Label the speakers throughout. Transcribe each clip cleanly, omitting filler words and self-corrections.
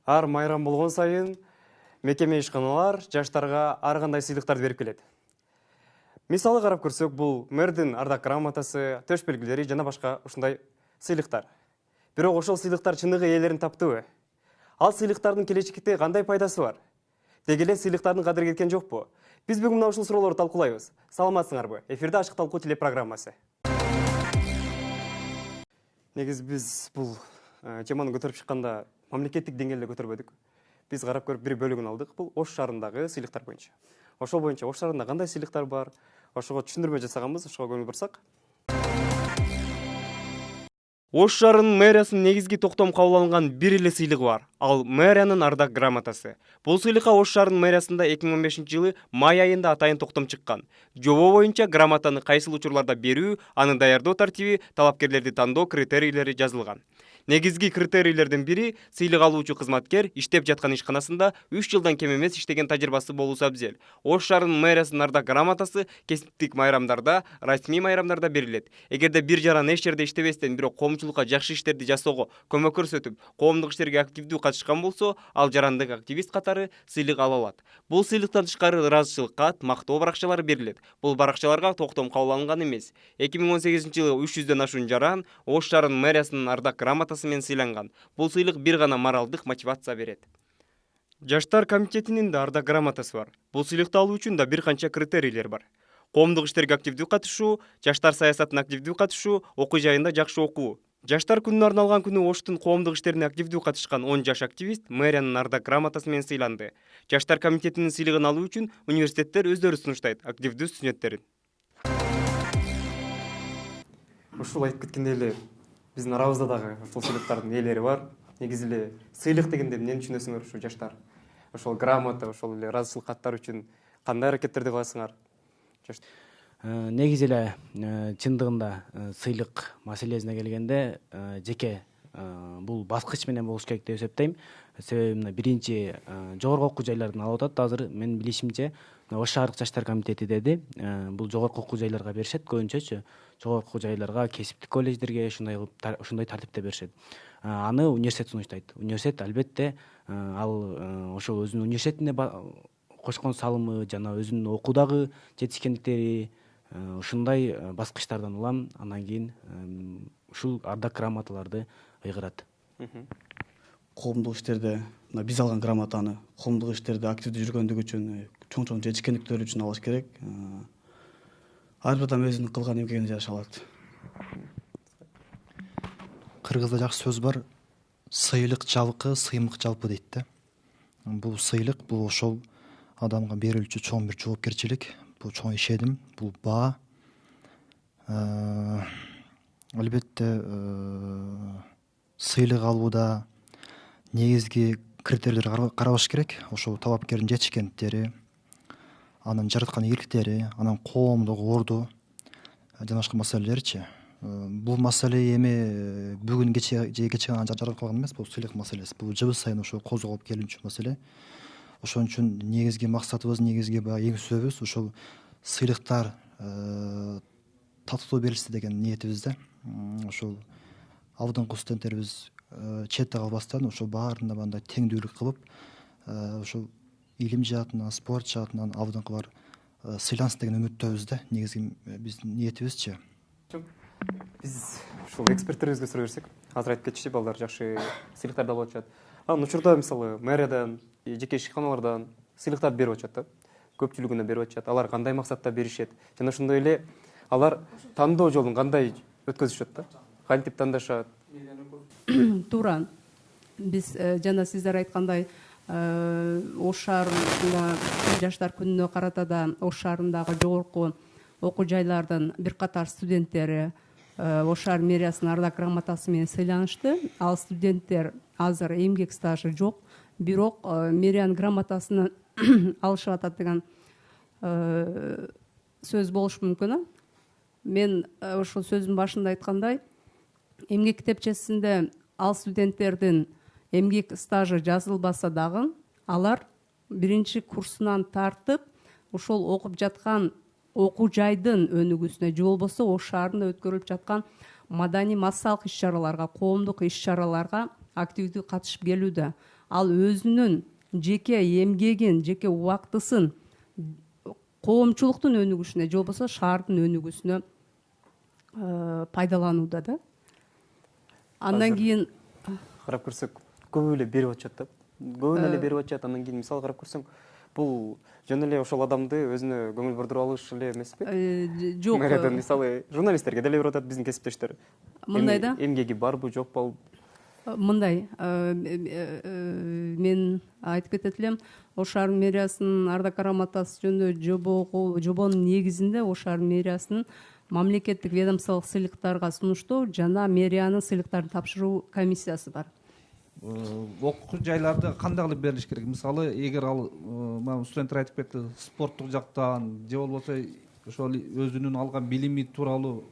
Speaker 1: Ар майрам болгон сайын мекеме ишканалар жаштарга ар кандай сыйлыктарды берип келет. Мисалы карап көрсөк, бул мэрдин ардак грамотасы, төш белгилери жана башка ушундай сыйлыктар. Бирок ошол сыйлыктар чыныгы ээлерин таптыбы? Ал сыйлыктардын келечекте кандай пайдасы бар? Деги эле сыйлыктардын кадыры кеткен жокпу? Биз бүгүн мына ушул суроолорду талкуулайбыз. Саламатсыңарбы? Эфирде Ачык талкуу телепрограммасы. Негизи биз бул теманы көтөрүп чыкканда мамлекеттик деңгээлде көтөрбөдүк. Биз карап көрүп бир бөлүгүн алдык. Бул Ош шаарындагы сыйлыктар боюнча. Ошол боюнча Ош шаарында кандай сыйлыктар бар? Ошого түшүндүрмө жасаганбыз, ошого көңүл бурсак. Ош шаарынын мэриясынын негизги токтом кабыл алынган бир эле сыйлыгы бар. Ал мэриянын ардак грамотасы. Бул сыйлыкка Ош шаарынын мэриясында 2015-жылы май айында атайын токтом чыккан. Жобо боюнча грамотаны кайсыл учурларда берүү, аны даярдоо тартиби, талапкерлерди тандоо критерийлери жазылган. Негизги критерийлердин бири сыйлык алуучу кызматкер иштеп жаткан ишканасында 3 жылдан кем эмес иштеген тажрыйбасы болуусу абзел. Ош шаарынын мэриясынын ардак грамотасы кесиптик майрамдарда, расмий майрамдарда берилет. Эгерде бир жаран эч жерде иштебестен, бирок коомчулукка жакшы иштерди жасоого көмөк көрсөтүп, коомдук иштерге активдүү катышкан болсо, ал жарандык активист катары сыйлык ала алат. Бул сыйлыктан тышкары ыраазычылык кат, мактоо баракчалары берилет. Бул баракчаларга токтом кабыл алынган эмес. 2018-жылы 300дөн ашуун жаран Ош шаарынын мэриясынын ардак грамотасы менен сыйланган. Бул сыйлык бир гана моралдык мотивация берет. Жаштар комитетинин да ардак грамотасы бар. Бул сыйлыкты алуу үчүн да бир канча критерийлер бар. Коомдук иштерге активдүү катышуу, жаштар саясатына активдүү катышуу, окуу жайында жакшы окуу. Жаштар күнүнө арналган күнү Оштун коомдук иштерине активдүү катышкан 10 жаш активист мэриянын ардак грамотасы менен сыйланды. Жаштар комитетинин сыйлыгын алуу үчүн университеттер өздөрү сунуштайт активдүү студенттерин. Ушул айтып кеткендей эле биздин арабызда дагы ушул сыйлыктардын ээлери бар. Негизи эле сыйлык дегенде эмнени түшүнөсүңөр ушу жаштар? Ошол грамота, ошол эле ыраазычылык каттар үчүн кандай аракеттерди кыласыңар?
Speaker 2: Негизи эле чындыгында сыйлык маселесине келгенде жеке бул баскыч менен болуш керек деп эсептейм. Себеби мына биринчи жогорку окуу жайлардан алып атат. Азыр менин билишимче Ош шаардык жаштар комитети деди. Бул жогорку окуу жайларга беришет көбүнчөчү. Жогорку окуу жайларга, кесиптик колледждерге ушундай тартипте беришет. Аны университет сунуштайт. Университет албетте ал ошол өзүнүн университетине кошкон салымы жана өзүнүн окуудагы жетишкендиктери ушундай баскычтардан улам, андан кийин ушул ардак грамоталарды ыйгырат.
Speaker 3: Коомдук иштерде биз алган грамотаны коомдук иштерде активдүү жүргөндүгү үчүн, чоң жетишкендиктери үчүн алыш керек. Ар бир адам өзүнүн кылган эмгегине жараша алат.
Speaker 4: Кыргызда жакшы сөз бар. Сыйлык жалкы, сыймык жалпы дейт да. Бул сыйлык, бул ошол адамга берилчү чоң бир жоопкерчилик, бул чоң ишеним, бул баа. Албетте сыйлык алууда негизги критерийлерге карабаш керек. Ошол талапкердин жетишкендиктери, анын жараткан ийгиликтери, анын коомдогу орду жана башка маселелерчи. Бул маселе эми бүгүн кече гана жаралып калган эмес, бул сыйлык маселеси. Бул жыл сайын ошол козголуп келүүчү маселе. Ошон үчүн негизги максатыбыз, негизги эң сөзүбүз ошол сыйлыктар татыктуу берилсе деген ниетибизде. Ошол алдыңкы студенттерибиз четте калбастан ошол баарына мындай теңдүүлүк кылып, ошол илим жаатынан, спорт жаатынан алдыңкылар сыйлансын деген үмүттөбүз да. Негизги биздин ниетибизчи.
Speaker 1: Биз ушул эксперттерибизге сурай берсек, азыр айтып кетишти, балдар жакшы сыйлыктарды алып атышат. Анын учурда мисалы мэриядан, жеке ишканалардан сыйлыктарды берип атышат да. Көпчүлүгүнө берип атышат. Алар кандай максатта беришет? Жана ошондой эле алар тандоо жолун кандай өткөзүшөт да? Кантип тандашат?
Speaker 5: Туура. Биз жана сиздер айткандай Ош шаарында жаштар күнүнө карата да Ош шаарындагы жогорку окуу жайлардын бир катар студенттери Ош шаар мэриясынын ардак грамотасы менен сыйланышты. Ал студенттер азыр эмгек стажы жок, бирок мэриянын грамотасын алышып атат деген сөз болушу мүмкүн. Мен ошол сөздүн башында айткандай, эмгек китепчесинде ал студенттердин эмгек стажы жазылбаса дагы, алар биринчи курсунан тартып ошол окуп жаткан окуу жайдын өнүгүүсүнө же болбосо Ош шаарында өткөрүлүп жаткан маданий массалык иш чараларга, коомдук иш чараларга активдүү катышып келүүдө. Ал өзүнүн жеке эмгегин, жеке убактысын коомчулуктун өнүгүшүнө же болбосо шаардын өнүгүүсүнө пайдаланууда да. Андан кийин
Speaker 1: карап көрсөк көбү эле берип атышат да. Көбүнө эле берип атышат. Андан кийин мисалы карап көрсөң, бул жөн эле ошол адамды өзүнө көңүл бурдуруп алыш эле эмеспи?
Speaker 5: жок.
Speaker 1: Мэриядан мисалы журналисттерге деле берип атат биздин кесиптештер.
Speaker 5: Мындай да.
Speaker 1: Эмгеги барбы, жокпу?
Speaker 5: Мындай, мен айтып кетет элем, Ош шаарынын мэриясынын ардак грамотасы жөнүндө жобонун негизинде Ош шаарынын мэриясынын мамлекеттик ведомстволук сыйлыктарга сунуштоо жана мэриянын сыйлыктарын тапшыруу комиссиясы бар.
Speaker 6: Окуу жайларда кандай кылып берилиш керек? Мисалы, эгер ал студенттер айтып кетти, спорттук жактан же болбосо ошол өзүнүн алган билими тууралуу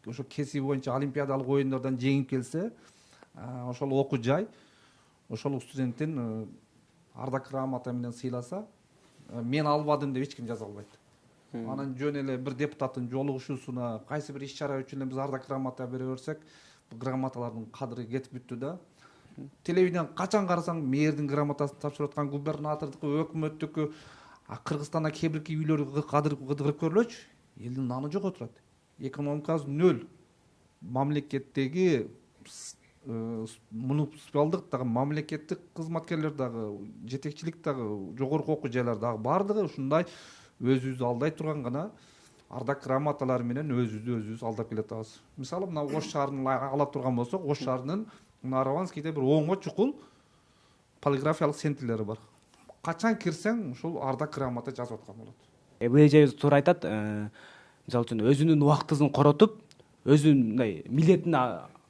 Speaker 6: ошо кесиби боюнча олимпиадалык оюндардан жеңип келсе, ошол окуу жай ошол студенттин ардак грамота менен сыйласа, мен албадым деп эч ким жаза албайт. Анан жөн эле бир депутаттын жолугушуусуна, кайсы бир иш чара үчүн эле биз ардак грамота бере берсек, бул грамоталардын кадыры кетип бүттү да. Телевиденияден качан карасаң мэрдин грамотасын тапшырып аткан, губернатордуку, өкмөттүкү, Кыргызстанда кээ бирки үйлөргө кыдырып көрүлөчү, элдин наны жок отурат. Экономикасы нөл. Мамлекеттеги муниципалдык дагы, мамлекеттик кызматкерлер дагы, жетекчилик дагы, жогорку окуу жайлар дагы баардыгы ушундай өзүбүздү алдай турган гана ардак грамоталар менен өзүбүздү алдап келатабыз. Мисалы, мына Ош шаарын ала турган болсок, Ош шаарынын Нараванскийде бир оңго чукул полиграфиялык центрлери бар. Качан кирсең, ушул ардак грамота жазып аткан болот.
Speaker 2: Бул эжебиз туура айтат. Мисалы үчүн өзүнүн убактысын коротуп, өзүнүн мындай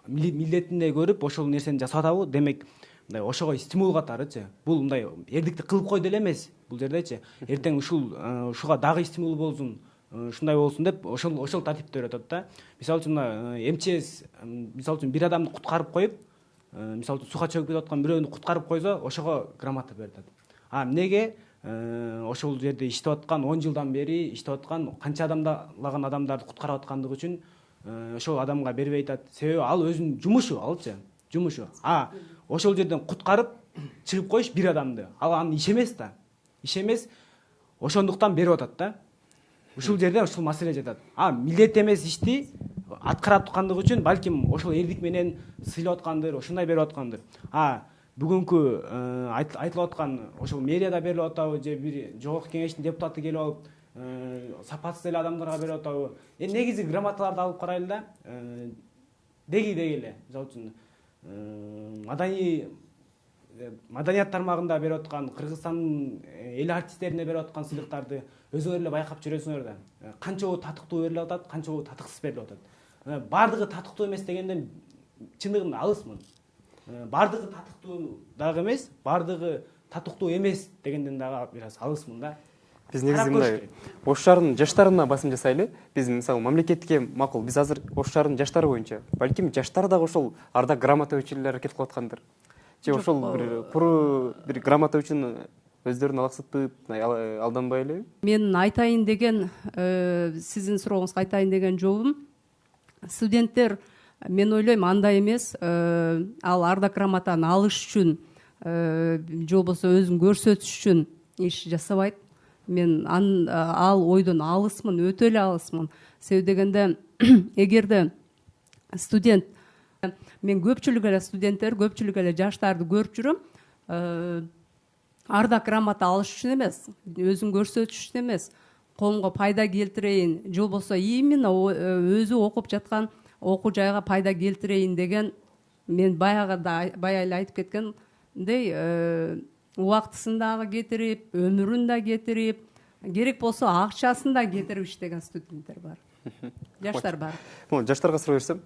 Speaker 2: милдетиндей көрүп, ошол нерсени жасап атабы, демек мындай ошого стимул катарычы. Бул мындай эрдикти кылып кой деле эмес. Бул жердечи эртең ушуга дагы стимул болсун, ушундай болсун деп ошол тартипте өйрөтөт да. Мисалы үчүн МЧС мисалы үчүн бир адамды куткарып коюп, мисалы үчүн суга чөгүп кетип аткан бирөөнү куткарып койсо, ошого грамота берет. Эмнеге ошол жерде иштеп аткан 10 жылдан бери иштеп аткан канча адамдаган адамдарды куткарып аткандыгы үчүн ошол адамга бербей атат. Себеби ал өзүнүн жумушу, жумушу. Ошол жерден куткарып чыгып коюш бир адамды. Ал анын иши эмес да. Иш эмес. Ошондуктан берип атат да. Ушул жерде ушул маселе жатат. Милдет эмес ишти аткарып аткандыгы үчүн балким ошол эрдик менен сыйлап аткандыр, ошондой берип аткандыр. Бүгүнкү айтылып аткан ошол мэрияда берип атабы же бир жогорку кеңештин депутаты келип алып сапатсыз эле адамдарга берип атабы? Негизи грамоталарды алып карайлы да. Деги эле, мисалы үчүн маданият тармагында берип аткан, Кыргызстандын эл артисттерине берип аткан сыйлыктарды өзүңөр эле байкап жүрөсүңөр да. Канчабы татыктуу берилип атат, канчабы татыксыз берилип атат. Бардыгы татыктуу эмес дегенден чындыгында алысмын. Бардыгы татыктуу дагы эмес, бардыгы татыктуу эмес дегенден дагы бир аз алысмын да.
Speaker 1: Биз негизи мындай Ош шаарынын жаштарына басым жасайлы. Биз мисалы мамлекетке макул, биз азыр Ош шаарынын жаштары боюнча, балким жаштар дагы ошол ардак грамота үчүн эле аракет кылып аткандыр. Же ошол бир грамота үчүн өздөрүн алаксытып, алданбай элеби?
Speaker 5: Мен айтайын деген, сиздин сурооңузга айтайын деген жообум, студенттер, мен ойлойм, андай эмес, ал ардак грамотаны алыш үчүн же болбосо өзүн көрсөтүш үчүн иш жасабайт. Мен ал ойдон алысмын, өтө эле алысмын. Себеби дегенде, эгерде студент, мен көпчүлүк эле студенттер, көпчүлүк эле жаштарды көрүп жүрөм, ардак грамота алыш үчүн эмес, өзүн көрсөтүш үчүн эмес, коомго пайда келтирейин, же болбосо именно өзү окуп жаткан окуу жайга пайда келтирейин деген, мен баягы эле айтып кеткендей, убактысын дагы кетирип, өмүрүн да кетирип, керек болсо акчасын да кетирип иштеген студенттер бар. Жаштар бар.
Speaker 1: Жаштарга суроо берсем,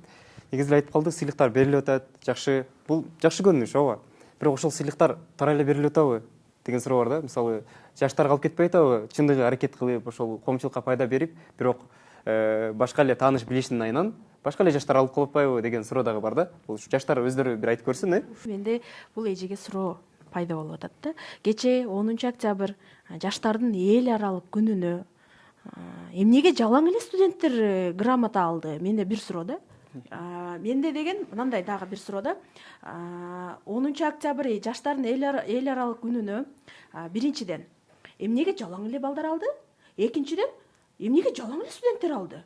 Speaker 1: негизи эле айтып калдык, сыйлыктар берилип атат, жакшы. Бул жакшы көрүнүш, ооба. Бирок ошол сыйлыктар тарай эле берилип атабы деген суроо бар да. Мисалы, жаштар калып кетпей атабы, чындыгы аракет кылып, ошол коомчулукка пайда берип, бирок башка эле тааныш билиштин айынан башка эле жаштар алып калып атпайбы деген суроо дагы бар да. Бул жаштар өздөрү бир айтып көрсүн,
Speaker 7: Менде бул эжеге суроо пайда болуп атат да. Кечээ 10 октябрь жаштардын эл аралык күнүнө эмнеге жалаң эле студенттер грамота алды? Менде бир суроо да. Менде деген мындай дагы бир суроо да. 10 октябрь жаштардын эл аралык күнүнө биринчиден эмнеге жалаң эле балдар алды? Экинчиден эмнеге жалаң эле студенттер алды?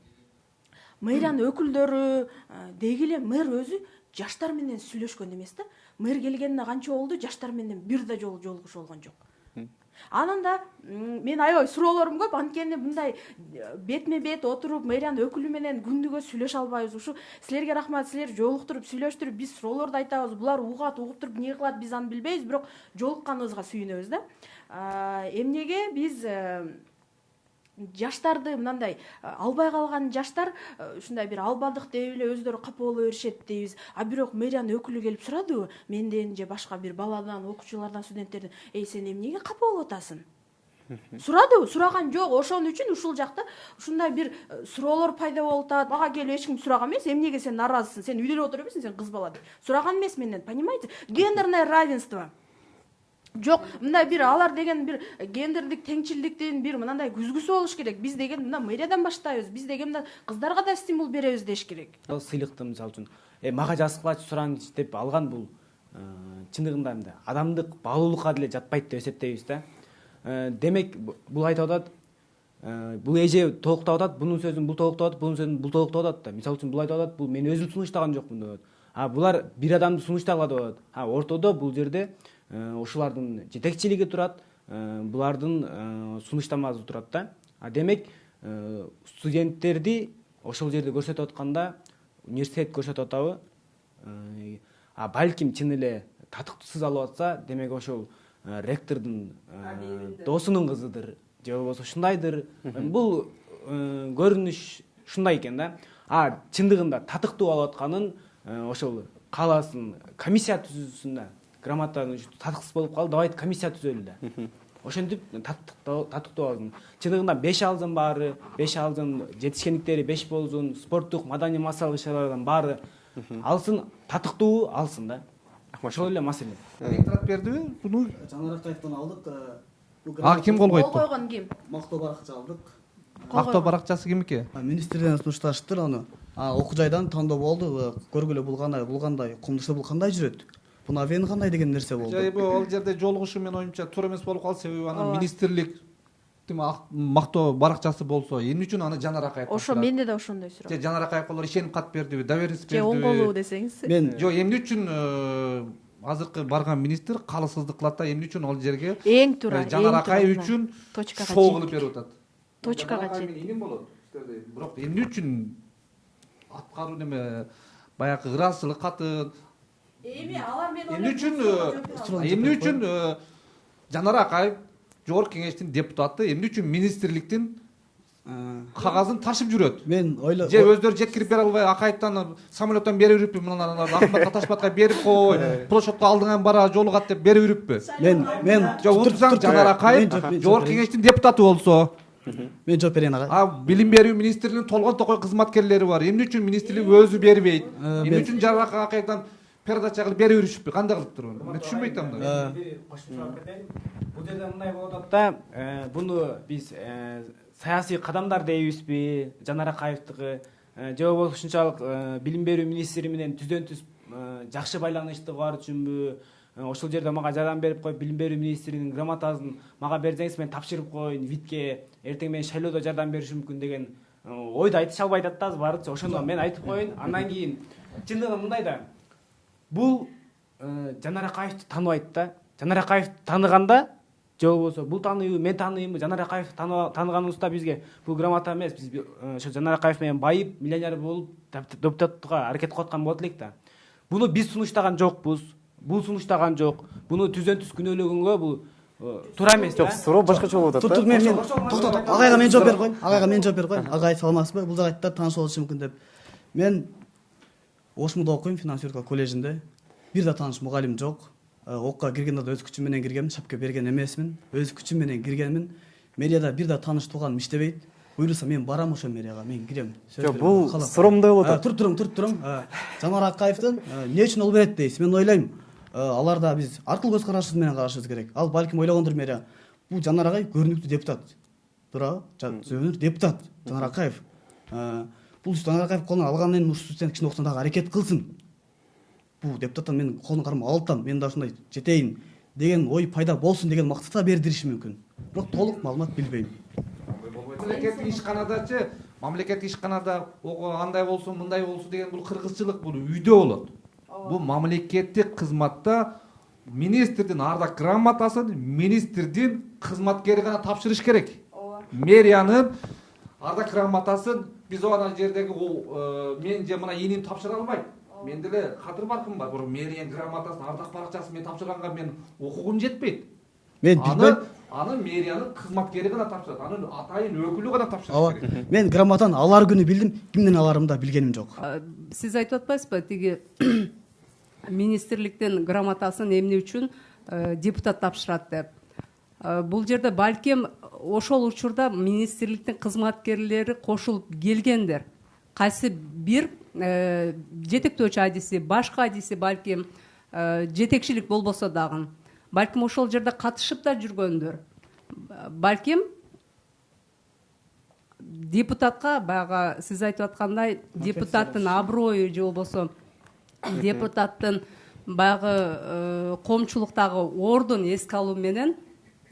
Speaker 7: Мэриянын өкүлдөрү деги эле мэр өзү жаштар менен сүйлөшкөн эмес да. Мэр келгенине канча болду, жаштар менен бир да жолу жолугушуп болгон жок. Анан да мен аябай суроолорум көп, анткени мындай бетме бет отуруп мэриянын өкүлү менен күндүгө сүйлөшө албайбыз. Ушу силерге рахмат, силер жолуктуруп сүйлөштүрүп биз суроолорду айтабыз. Булар угат, угуп туруп эмне кылат биз аны билбейбиз, бирок жолукканыбызга сүйүнөбүз да. Эмнеге биз жаштарды мындай албай калган жаштар ушундай бир албадык деп эле өздөрү капа боло беришет дейбиз. Бирок мэриянын өкүлү келип сурадыбы менден же башка бир баладан, окуучулардан, студенттерден: "Эй, сен эмнеге капа болуп атасың?" Сурадыбы? Сураган жок. Ошон үчүн ушул жакта ушундай бир суроолор пайда болуп атат. Мага келип эч ким сураган эмес. Эмнеге сен наразысың? Сен үйдө эле отура бересиң, сен кыз бала деп. Сураган эмес менден, понимаете? Гендерное равенство. Жок, мындай бир алар деген бир гендердик теңчилдиктин бир мындай күзгүсү болуш керек. Биз деген мына мэриядан баштайбыз. Биз деген мына кыздарга да стимул беребиз деш керек.
Speaker 2: Сыйлыкты мисалы үчүн мага жазып кылачы сураныч деп алган бул чындыгында мындай адамдык баалуулукка деле жатпайт деп эсептейбиз да. Демек бул айтып атат, бул эже толуктап атат, бунун сөзүн бул толуктап атат, бунун сөзүн бул толуктап атат да. Мисалы үчүн бул айтып атат, бул мен өзүм сунуштаган жокмун деп атат. Булар бир адамды сунуштагыла деп атат. Ортодо бул жерде ушулардын жетекчилиги турат, булардын сунуштамасы турат да. Демек студенттерди ошол жерде көрсөтүп атканда университет көрсөтүп атабы? Балким чын эле татыктуусуз алып атса, демек ошол ректордун досунун кызыдыр же болбосо ушундайдыр. Бул көрүнүш ушундай экен да. Чындыгында татыктуу алып атканын ошол кааласын комиссия түзүлсүн да. Грамотаны татыксыз болуп калды, давайте комиссия түзөлү да. Ошентип татыктуу алсын. Чындыгында 5 алсын баары, 5 алсын, жетишкендиктери 5 болсун, спорттук, маданий массалык иш-чаралардан баары алсын, татыктуу алсын да. Ошол эле маселе.
Speaker 6: Ректорат бердиби? Буну
Speaker 3: Жанаракаевден алдык.
Speaker 6: ким кол
Speaker 7: Кол
Speaker 6: койду?
Speaker 7: койгон ким?
Speaker 3: Мактоо баракча алдык.
Speaker 6: Мактоо баракчасы кимики?
Speaker 3: Министрден сунушташтыр аны. Окуу жайдан тандоо болду. Көргүлө бул кандай, кумдушта бул кандай жүрөт? Буна вен кандай деген нерсе болду.
Speaker 6: Ал жерде жолугушу мен оюмча туура эмес болуп калды, себеби анан министрлик мактоо баракчасы болсо, эмне үчүн аны Жанар Акаев?
Speaker 7: Ошо менде да ошондой суроо.
Speaker 6: Же Жанар Акаев колор ишенип кат бердиби, доверенность
Speaker 7: Же оң
Speaker 6: бердиби?
Speaker 7: колу десеңиз.
Speaker 3: Мен
Speaker 6: Жок, эмне үчүн азыркы барган министр калысыздык кылат да, эмне үчүн ал жерге
Speaker 7: Эң туура.
Speaker 6: Жанар Акаев үчүн шоу кылып берип атат.
Speaker 7: Точкага
Speaker 6: жет. Инем болот. Бирок эмне үчүн аткаруу неме баягы ырасылык катын
Speaker 7: Алар мен
Speaker 6: эмне үчүн Жанар Акаев жогорку кеңештин депутаты эмне үчүн министрликтин кагазын ташып жүрөт?
Speaker 3: мен ойлойм.
Speaker 6: Же өздөрү жеткирип бере албай Акаевтан самолеттон берип жүрүппү, мына Ахматка Ташбатка берип кой, Прошотко алдыңан бара жолугат деп берип жүрүппү?
Speaker 3: Мен
Speaker 6: Жок, унутсаң Жанар Акаев жогорку кеңештин депутаты болсо,
Speaker 3: мен жооп берейин ага.
Speaker 6: билим берүү министрлигинин толгон токой кызматкерлери бар. Эмне үчүн министрлик өзү бербейт? Эмне үчүн Жанар Акаевтан передача кылып берип жүрүшпү? Кандай кылыптыр муну? Мен түшүнбөйт атам.
Speaker 2: Бул жерде мындай болуп атат да, буну биз саясий кадамдар дейбизби, Жанар Акаевдики, же болбосо ушунчалык билим берүү министри менен түздөн түз жакшы байланыштыгы бар үчүнбү? Ошол жерде мага жардам берип коюп, билим берүү министринин грамотасын мага берсеңиз мен тапшырып коеюн, витке эртең менен шайлоодо жардам бериши мүмкүн деген ойду айтыша албай атат да баарыча. Ошондо мен айтып коеюн. Андан кийин чындыгы мындай да. Бул Жанар Акаевди тааныбайт да. Жанар Акаевди тааныганда же болбосо бул тааныйбы, мен тааныймбы, Жанар Акаевди тааныганыбызда бизге бул грамота эмес. Биз ошо Жанар Акаев менен байып, миллионер болуп депутаттыкка аракет кылып аткан болот элек да. Буну биз сунуштаган жокпуз. Бул сунуштаган жок. Буну түздөн түз күнөөлөгөнгө бул туура эмес да.
Speaker 1: Суроо башкача болуп атат да.
Speaker 3: Мен токтот. Агайга мен жооп берип коеюн. Агайга мен жооп берип коеюн. Агай саламатсызбы? Бул жагы айтты, тааныш болушу мүмкүн деп. Мен Ошмуда окуйм, финансировка коллежинде. Бир да тааныш мугалим жок. Окууга киргенде да өз күчүм менен киргенмин, шапке берген эмесмин. Өз күчүм менен киргенмин. Мэрияда бир да тааныш тууганым иштебейт. Буйруса мен барам ошо мэрияга, мен кирем.
Speaker 1: Жок, бул суромдой болуп атат.
Speaker 3: Туруп турум. Жанар Акаевдин эмне үчүн ол берет дейсиз? Мен ойлойм, аларда биз аркыл көз карашыбыз менен карашыбыз керек. Ал балким ойлогондур мэрия. Бул Жанар Акаев көрүнүктүү депутат. Туурабы? Депутат Жанар Акаев. бул Жанаракаев колуна алгандан кийин ушул студент кичине окусан дагы аракет кылсын. Бул депутаттан менин колуна кармап алып атам, мен да ушундай жетейин деген ой пайда болсун деген максатта бердириши мүмкүн. Бирок толук маалымат билбейм.
Speaker 6: Мамлекеттик ишканадачы, мамлекеттик ишканада андай болсун, мындай болсун деген бул кыргызчылык, бул үйдө болот. Бул мамлекеттик кызматта министрдин ардак грамотасын министрдин кызматкери гана тапшырыш керек. Мэриянын ардак грамотасын биз ана жердеги мен же мына иним тапшыра албайм. Мен деле кадыр баркым бар. Бирок мэриянын грамотасын ардак баракчасын мен тапшырганга мен окугум жетпейт.
Speaker 3: Мен билбейм.
Speaker 6: Аны мэриянын кызматкери гана тапшырат. Анын атайын өкүлү гана тапшырат керек.
Speaker 3: Мен грамотаны алар күнү билдим, кимден аларымды да билгеним жок.
Speaker 5: Сиз айтып атпайсызбы тиги министрликтен грамотасын эмне үчүн депутат тапшырат деп? Бул жерде балким ошол учурда министрликтин кызматкерлери кошулуп келгендер. Кайсы бир жетектөөчү адиси, башкы адиси балким жетекчилик болбосо дагы, балким ошол жерде катышып да жүргөндөр. Балким депутатка баягы сиз айтып аткандай депутаттын аброю же болбосо депутаттын баягы коомчулуктагы ордун эске алуу менен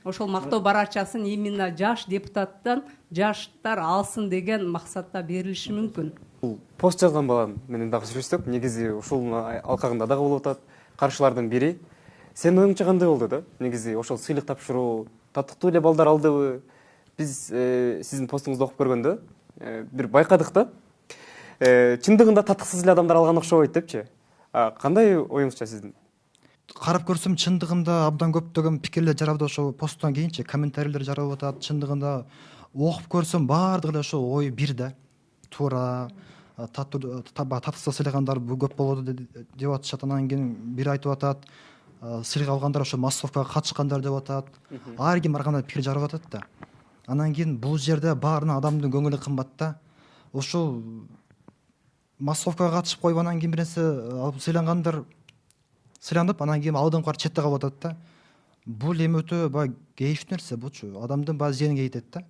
Speaker 5: ошол мактоо барачасын именно жаш депутаттан жаштар алсын деген максатта берилиши мүмкүн.
Speaker 1: Бул пост жазган балам менен дагы сүйлөшсөк, негизи ушул алкагында дагы болуп атат. Каршылардын бири. Сенин оюңча кандай болду да? Негизи ошол сыйлык тапшыруу татыктуу эле балдар алдыбы? Биз сиздин постуңузду окуп көргөндө бир байкадык да. Чындыгында татыксыз эле адамдар алган окшобойт депчи. Кандай оюңузча сиздин?
Speaker 4: Карап көрсөм чындыгында абдан көптөгөн пикирлер жаралды ошол посттон кийинчи, комментарийлер жаралып атат. Чындыгында окуп көрсөм баардыгы эле ошол ой бир да. Туура татыксыз сыйлагандар көп болот деп атышат. Анан кийин бир айтып атат, сыйлык алгандар ошо массовкага катышкандар деп атат. Ар ким ар кандай пикир жаралып атат да. Анан кийин бул жерде баарына адамдын көңүлү кымбат да. Ошол массовкага катышып коюп анан кийин бир нерсе алып сыйлангандар сыйланып, анан кийин алдыңкы кар четте калып атат да. Бул эми өтө баягы кейиштүү нерсе бучу. Адамдын баягы зени кейитет да.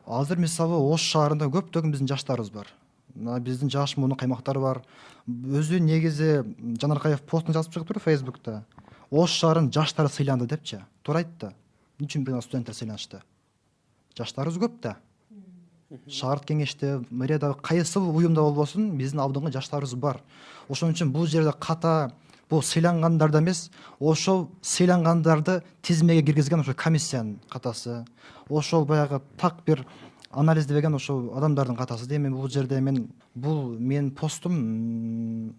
Speaker 4: Азыр мисалы Ош шаарында көптөгөн биздин жаштарыбыз бар. Биздин жаш муну каймактар бар. Өзү негизи Жанаркаев постун жазып чыгып тур Facebook'та. Ош шаарынын жаштары сыйланды депчи. Туура айтты. Эмне үчүн бир студенттер сыйланышты? Жаштарыбыз көп да. Шаардык кеңеште, мэрияда кайсы уюмда болбосун, биздин алдыңкы жаштарыбыз бар. Ошон үчүн бул жерде ката бул сыйлангандарда эмес, ошол сыйлангандарды тизмеге киргизген ошо комиссиянын катасы, ошол баягы так бир анализдебеген ошол адамдардын катасы. Эми бул жерде менин постум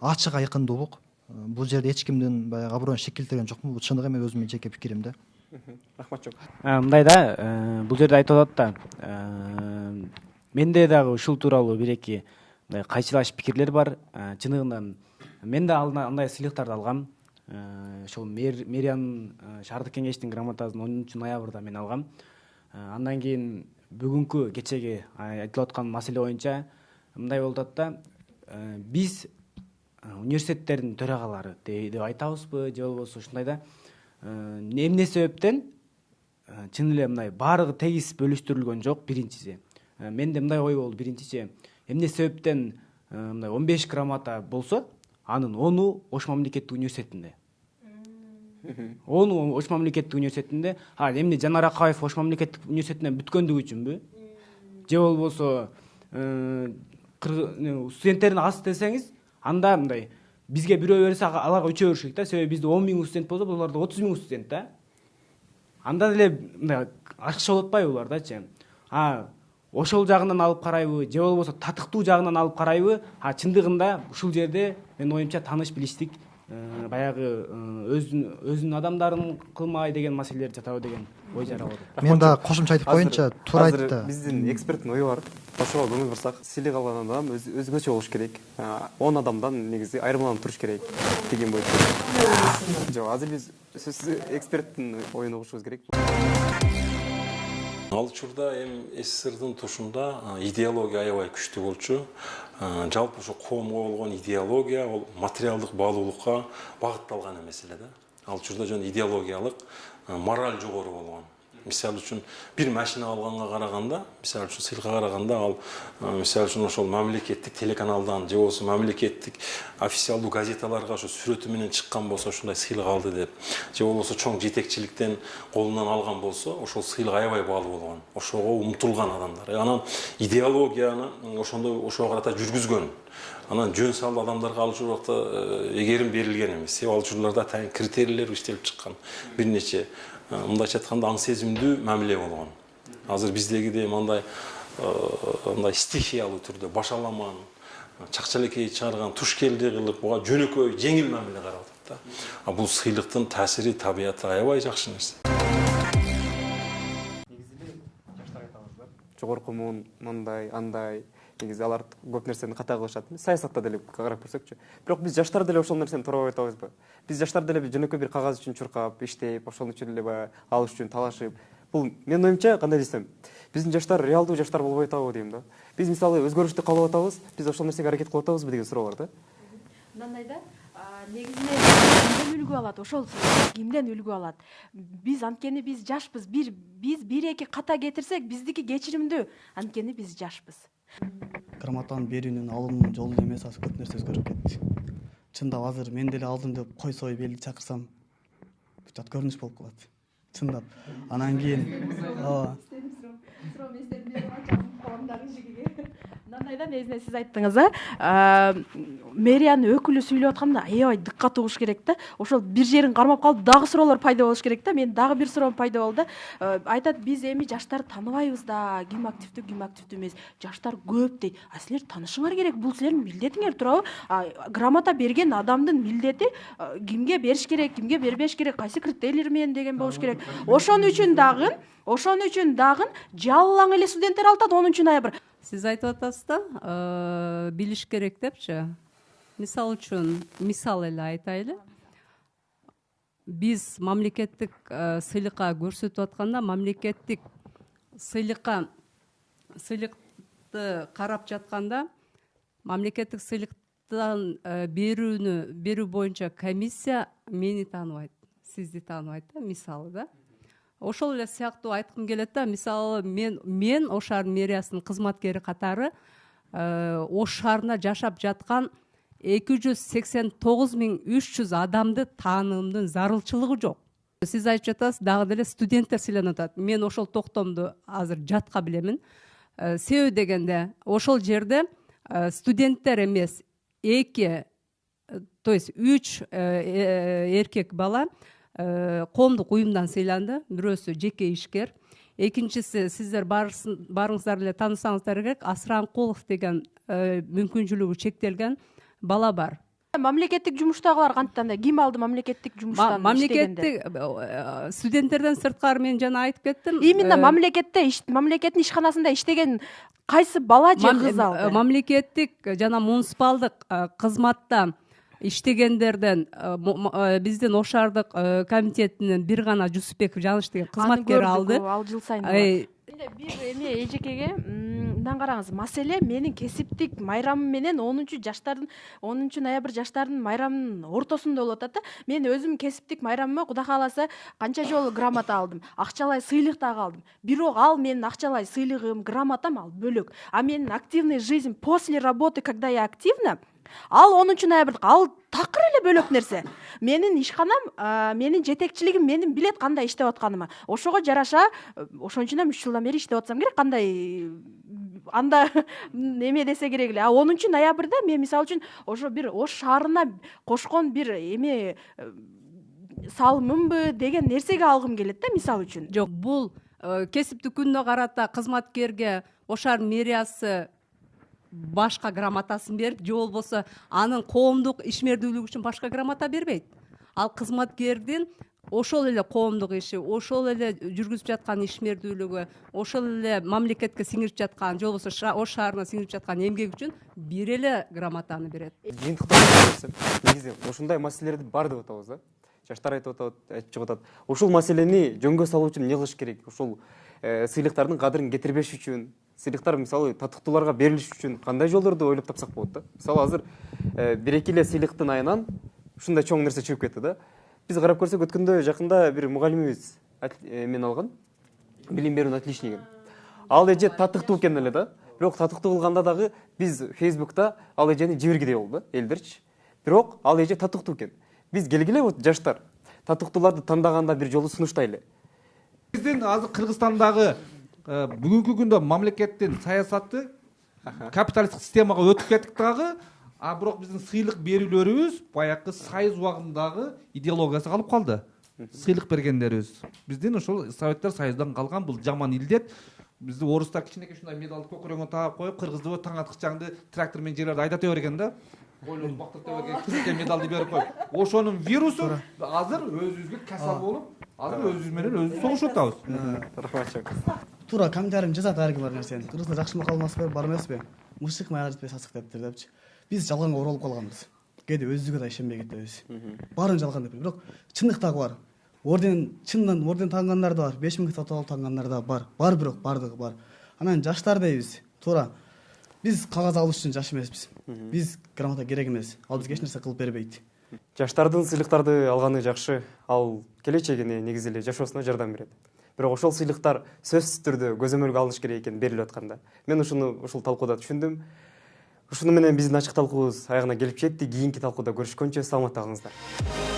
Speaker 4: ачык айкындуулук. Бул жерде эч кимдин баягы аброюн шекилтирген жокмун. Бул чындыгы эми өзүмдүн жеке пикирим да.
Speaker 1: Рахмат жок.
Speaker 2: Мындай да, бул жерде айтып атат да, менде дагы ушул тууралуу бир-эки кайчылаш пикирлер бар. Чындыгында мен да андай сыйлыктарды алгам. Ошол мэриянын шаардык кеңештин грамотасын 10 ноябрда мен алгам. Андан кийин бүгүнкү кечеги айтылып аткан маселе боюнча мындай болуп атат да, биз университеттердин төрагалары деп айтабызбы же болбосо ушундай да, эмне себептен чын эле мындай баардыгы тегиз бөлүштүрүлгөн жок. Биринчиси менде мындай ой болду. Биринчичи эмне себептен мындай 15 грамота болсо, анын 10-у Ош мамлекеттик университетинде. 10-у Ош мамлекеттик университетинде. Эмне Жанаракаев Ош мамлекеттик университетинен бүткөндүгү үчүнбү? Же болбосо студенттердин аз десеңиз, анда мындай бизге бирөө берсе аларга 3 бериш керек да. Себеби бизде 10 000 студент болсо, буларда 30 000 студент да. Анда деле мындай акча болуп атпайбы булардачы? Ошол жагынан алып карайбы, же болбосо татыктуу жагынан алып карайбы? Чындыгында ушул жерде менин оюмча таныш билиштик, баягы өзүнүн адамдарын кылмай деген маселелер жатабы деген ой жаралды.
Speaker 4: Мен да кошумча айтып коеюнча, туура айтты.
Speaker 1: Биздин эксперттин ою бар. Ошого көңүл бурсак, сыйлык алган адам өзгөчө болуш керек. 10 адамдан негизи айырмаланып туруш керек деген бойдо. Жок, азыр биз эксперттин оюн угушубуз керек.
Speaker 8: Ал учурда СССРдин тушунда идеология аябай күчтүү болчу. Жалпы ошо коомго болгон идеология, ол материалдык баалуулукка багытталган эмес эле да. Ал учурда жөн идеологиялык, мораль жогору болгон. Мисалы үчүн бир машина алганга караганда, мисалы үчүн сыйлыкка караганда ал мисалы үчүн ошол мамлекеттик телеканалдан же болбосо мамлекеттик официалдуу газеталарга ошо сүрөтү менен чыккан болсо ушундай сыйлык алды деп, же болбосо чоң жетекчиликтен колунан алган болсо ошол сыйлык аябай баалуу болгон. Ошого умтулган адамдар. Анан идеологияны ошондой ошого карата жүргүзгөн. Анан жөн салды адамдарга ал учурда эгерим берилген эмес. Себеби ал учурларда тайын критерийлер иштелип чыккан. Бир нече мындайча айтканда аң сезимдүү мамиле болгон. Азыр биздегидей мындай стихиялуу түрдө башаламан, чакчалекей чыгарган туш келди кылып, буга жөнөкөй, жеңил мамиле карап атат да. Бул сыйлыктын таасири, табияты аябай жакшы нерсе.
Speaker 1: Негизи жаштар айтабыз да. Жогорку муун мындай, андай, негизи алар көп нерсени ката кылышат. Саясатта деле карап көрсөкчү. Бирок биз жаштар деле ошол нерсени туурабай атабызбы? Биз жаштар деле жөнөкөй бир кагаз үчүн чуркап, иштеп, ошол үчүн эле баягы алыш үчүн талашып. Бул менин оюмча кандай десем, биздин жаштар реалдуу жаштар болбой атабы дейм да. Биз мисалы өзгөрүштү каалап атабыз, биз ошол нерсеге аракет кылып атабызбы деген суроо бар да.
Speaker 7: Мындай да, негизинен кимден үлгү алат? Ошол кимден үлгү алат? Биз анткени биз жашпыз. Биз бир-эки ката кетирсек, биздики кечиримдүү. Анткени биз жашпыз.
Speaker 3: Грамотаны берүүнүн алуунун жолу эмес, азыр көп нерсе өзгөрүп кетти. Чындап азыр мен деле алдым деп кой союп элди чакырсам жат көрүнүш болуп калат. Чындап. Анан кийин
Speaker 7: Мындай да, негизинен сиз айттыңыз, мэриянын өкүлү сүйлөп атканда аябай дыккат угуш керек да. Ошол бир жерин кармап калып, дагы суроолор пайда болуш керек да. Мен дагы бир суроом пайда болду да. Айтат, биз эми жаштар тааныбайбыз да, ким активдүү эмес. Жаштар көп дейт. Силер таанышыңар керек, бул силердин милдетиңер, туурабы? Грамота берген адамдын милдети кимге бериш керек, кимге бербеш керек, кайсы критерийлер менен деген болуш керек. Ошон үчүн дагы жалаң эле студенттер алтат 10 ноябрь.
Speaker 5: Сиз айтып атасыз да, билиш керек депчи. Мисал үчүн, мисал эле айтайлы. Биз мамлекеттик сыйлыкка көрсөтүп атканда, мамлекеттик сыйлыкты карап жатканда, мамлекеттик сыйлыктан берүү боюнча комиссия мени тааныбайт, сизди тааныбайт да, мисалы да. Ошол эле сыяктуу айткым келет да, мисалы мен Ош шаарынын мэриясынын кызматкери катары Ош шаарында жашап жаткан 289.300 адамды таанымдын зарылчылыгы жок. Сиз айтып жатасыз, дагы деле студенттер сыйланып атат. Мен ошол токтомду азыр жатка билемин. Себеби дегенде, ошол жерде студенттер эмес, 2, то есть 3 эркек бала коомдук уюмдан сыйланды. Бирөөсү жеке ишкер, экинчиси сиздер барыңыздар эле таанысаңыздар керек, Асранкулов деген мүмкүнчүлүгү чектелген бала бар.
Speaker 7: Мамлекеттик жумуштагылар кантип ким алды мамлекеттик жумуштан иштегенде?
Speaker 5: Мамлекеттик студенттерден сырткары мен жана айтып кеттим.
Speaker 7: Именно мамлекеттин ишканасында иштеген кайсы бала же кыз алды?
Speaker 5: Мамлекеттик жана муниципалдык кызматта иштегендерден биздин Ош шаардык комитетинин бир гана Жусупбеков Жаныш деген кызматкер алды.
Speaker 7: Ал жыл сайын алат. Бир эме эжекеге мындан караңыз, маселе менин кесиптик майрамым менен 10 ноябрь жаштардын майрамынын ортосунда болуп атат да. Мен өзүм кесиптик майрамыма Кудай кааласа канча жолу грамота алдым, акчалай сыйлык дагы алдым. Бирок ал менин акчалай сыйлыгым, грамотам ал бөлөк. А менин активный жизнь после работы, когда я активна, ал 10 ноябрь, ал такыр эле бөлөк нерсе. Менин ишканам, менин жетекчилигим менин билет кандай иштеп атканыма. Ошого жараша, ошончун 3 жылдан бери иштеп атсам керек, кандай анда эме десе керек эле. А 10 ноябрда мен мисалы үчүн ошо бир Ош шаарына кошкон бир эме салымымбы деген нерсеге алгым келет да, мисалы үчүн.
Speaker 5: Жок, бул кесиптик күнүнө карата кызматкерге Ош шаарынын мэриясы башка грамотасын берип, же болбосо анын коомдук ишмердүүлүгү үчүн башка грамота бербейт. Ал кызматкердин ошол эле коомдук иши, ошол эле жүргүзүп жаткан ишмердүүлүгү, ошол эле мамлекетке сиңирип жаткан, же болбосо Ош шаарына сиңирип жаткан эмгеги үчүн бир эле грамотаны берет.
Speaker 1: Жыйынтыктап негизи ушундай маселелер бар деп атабыз да. Жаштар айтып чыгып атат. Ушул маселени жөнгө салуу үчүн эмне кылыш керек? Ушул сыйлыктардын кадырын кетирбеш үчүн, сыйлыктар мисалы татыктууларга берилиш үчүн кандай жолдорду ойлоп тапсак болот да? Мисалы азыр 1-2 эле сыйлыктын айынан ушундай чоң нерсе чыгып кетти да. Биз карап көрсөк, өткөндө жакында бир мугалимибиз мен алган. билим берүүнүн отличниги. Ал эже татыктуу экен эле да. Бирок татыктуу кылганда дагы биз Facebook'та ал эжени жибергидей болду элдерчи. Бирок ал эже татыктуу экен. Биз келгиле вот жаштар татыктууларды тандаганда бир жолу сунуштайлы.
Speaker 6: Биздин азыр Кыргызстандагы бүгүнкү күндө мамлекеттин саясаты капиталисттик системага өтүп кеттик дагы, а бирок биздин сыйлык берүүлөрүбүз баягы союз убагындагы идеологиясы калып калды. Сыйлык бергендерибиз биздин ошол Советтер Союзунан калган бул жаман илдет. Бизди орустар кичинекей ушундай медалды көкөрөңө тагып коюп, кыргызды таң аткычаңды трактор менен жерлерде айдата берген да. Койлорду бактырта берген, кичинекей медалды берип коюп. Ошонун вирусу азыр өзүбүзгө касал болуп, азыр өзүбүз менен өзүбүз согушуп атабыз.
Speaker 1: Рахмат.
Speaker 3: туура комментарийин жазат ар ким бар нерсени. Кыргыздар жакшы макал эмеспи, бар эмеспи? Мышык майга жетпей сасык дептир депчи. Биз жалганга оролуп калганбыз. Кээде өзүбүзгө да ишенбей кетебиз. Баарын жалган деп. Бирок чындык дагы бар. Чындан орден таңгандар да бар, 5000 сатып алып таңгандар да бар. Бар бирок бардыгы бар. Анан жаштар дейбиз. Туура. Биз кагаз алыш үчүн жаш эмеспиз. Биз грамота керек эмес. Ал бизге эч нерсе кылып бербейт.
Speaker 1: Жаштардын сыйлыктарды алганы жакшы. Ал келечегине негизи эле жашоосуна жардам берет. Бирок ошол сыйлыктар сөзсүз түрдө көзөмөлгө алыныш керек экен берилип атканда. Мен ушул талкууда түшүндүм. Ушуну менен биздин ачык талкуубуз аягына келип жетти. Кийинки талкууда көрүшкөнчө саламатта калыңыздар.